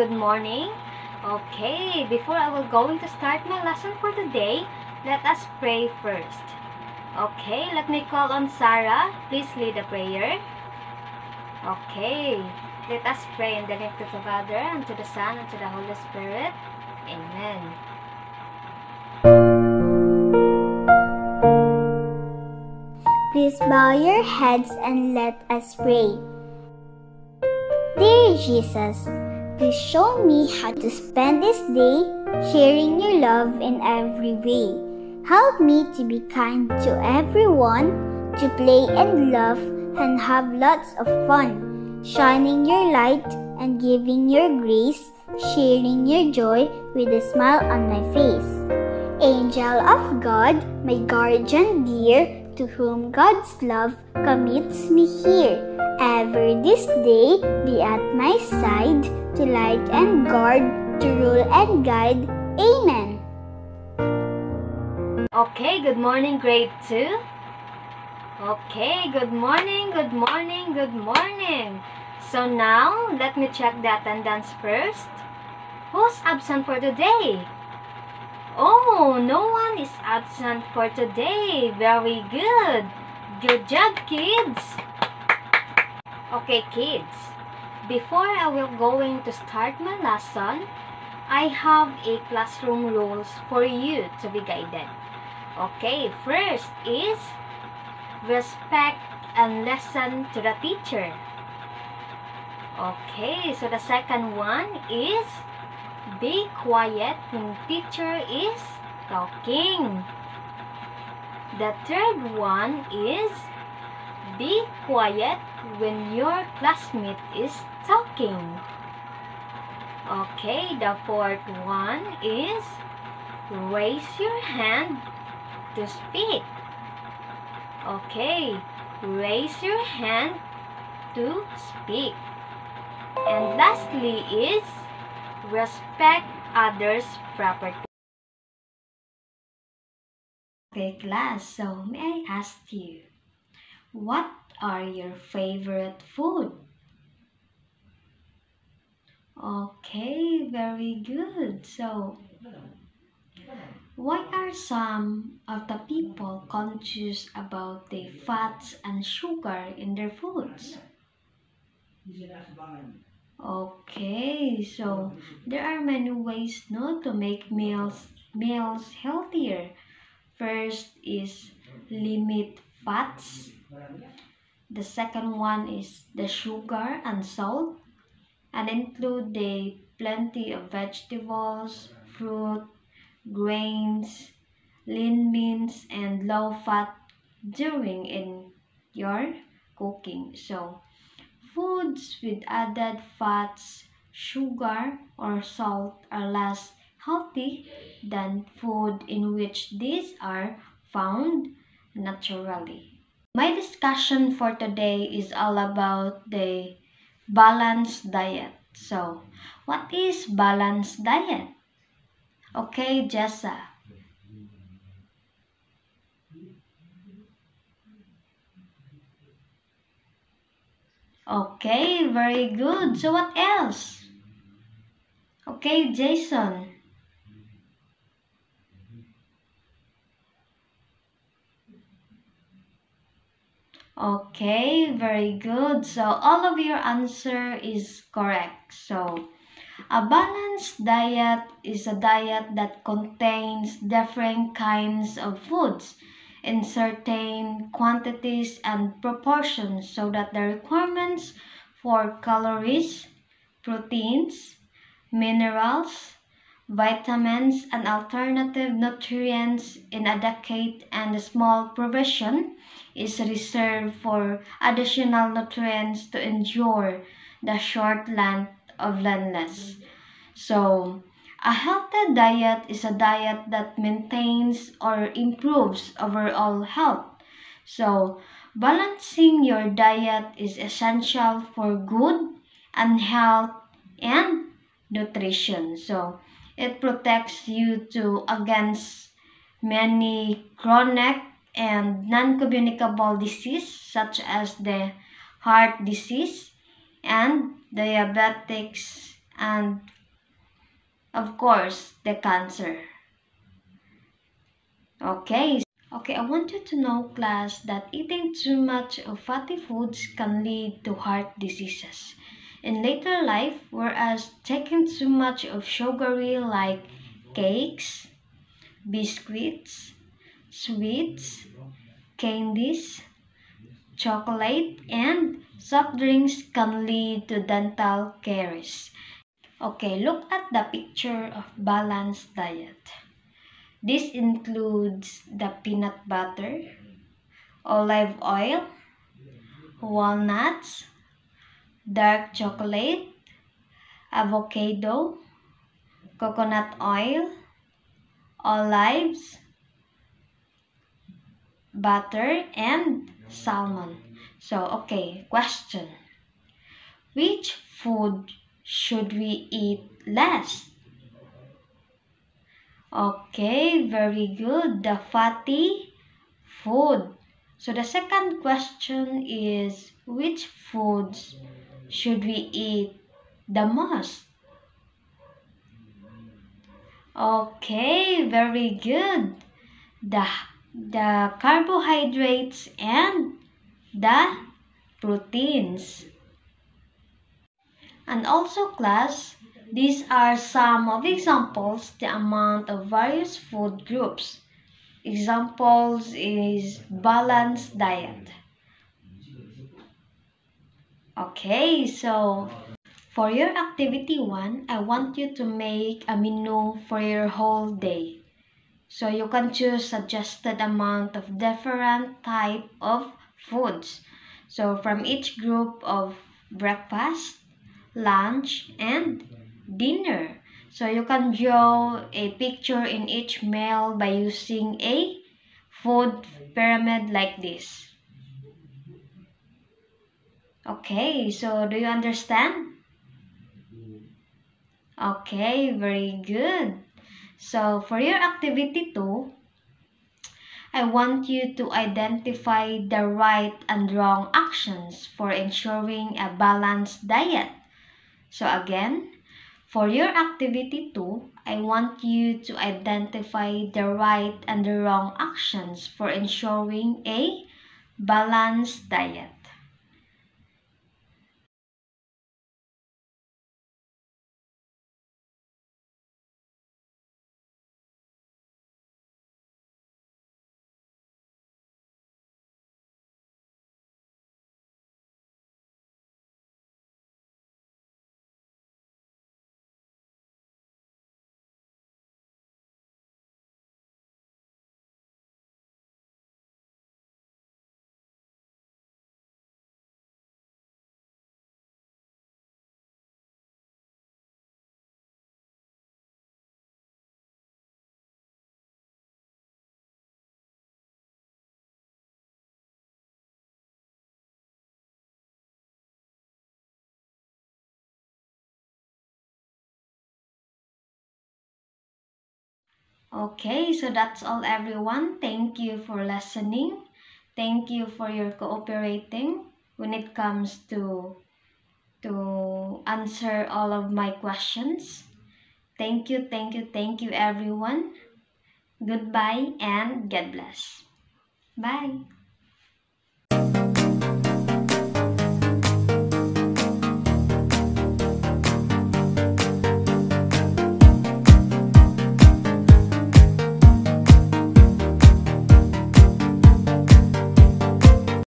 good morning. Okay, before I will going to start my lesson for today, let us pray first. Okay, let me call on Sarah. Please lead a prayer. Okay, let us pray in the name of the Father, and to the Son, and to the Holy Spirit. Amen. Please bow your heads and let us pray. Dear Jesus, please show me how to spend this day sharing your love in every way. Help me to be kind to everyone, to play and laugh and have lots of fun, shining your light and giving your grace, sharing your joy with a smile on my face. Angel of God, my guardian dear, to whom God's love commits me here. Ever this day be at my side, to light and guard, to rule and guide. Amen. Okay, good morning, grade 2. Okay, good morning, good morning, good morning. So now, let me check the attendance first. Who's absent for today? Oh, no one is absent for today. Very good. Good job, kids. Okay, kids. Before I will going to start my lesson, I have a classroom rules for you to be guided. Okay, first is respect and listen to the teacher. Okay, so the second one is be quiet when teacher is talking. The third one is be quiet when your classmate is talking. Okay, the fourth one is raise your hand to speak. Okay, raise your hand to speak. And lastly is respect others' property. Okay, class, so may I ask you, what are your favorite food? Okay, very good. So, why are some of the people conscious about the fats and sugar in their foods? Okay, so there are many ways not to make meals healthier. First is limit fats. The second one is the sugar and salt, and include the plenty of vegetables, fruit, grains, lean meats, and low fat during in your cooking. So foods with added fats, sugar, or salt are less healthy than food in which these are found naturally. My discussion for today is all about the balanced diet. So, what is balanced diet? Okay, Jessa. Okay, very good. So what else? Okay, Jason. Okay, very good. So all of your answer is correct. So a balanced diet is a diet that contains different kinds of foods in certain quantities and proportions so that the requirements for calories, proteins, minerals, vitamins, and alternative nutrients in adequate and small provision is reserved for additional nutrients to endure the short length of illness. So, a healthy diet is a diet that maintains or improves overall health. So, balancing your diet is essential for good and health and nutrition. So, it protects you against many chronic and non-communicable disease such as the heart disease and diabetics and Of course, the cancer. Okay, I want you to know, class, that eating too much of fatty foods can lead to heart diseases in later life, whereas taking too much of sugary like cakes, biscuits, sweets, candies, chocolate, and soft drinks can lead to dental caries. Okay, look at the picture of balanced diet. This includes the peanut butter, olive oil, walnuts, dark chocolate, avocado, coconut oil, olives, butter, and salmon. So, okay, question. Which food should we eat less? Okay, very good. The fatty food. So the second question is, which foods should we eat the most? Okay, very good. The, the carbohydrates and the proteins. And also, class, these are some of examples, the amount of various food groups. Examples is balanced diet. Okay, so for your activity 1, I want you to make a menu for your whole day. So you can choose suggested amount of different type of foods. So from each group of breakfast, lunch, and dinner. So you can draw a picture in each meal by using a food pyramid like this. Okay, so do you understand? Okay, very good. So for your activity 2, I want you to identify the right and wrong actions for ensuring a balanced diet. So again, for your activity 2, I want you to identify the right and the wrong actions for ensuring a balanced diet. Okay, so that's all, everyone. Thank you for listening. Thank you for your cooperating when it comes to answer all of my questions. Thank you, everyone. Goodbye and God bless. Bye.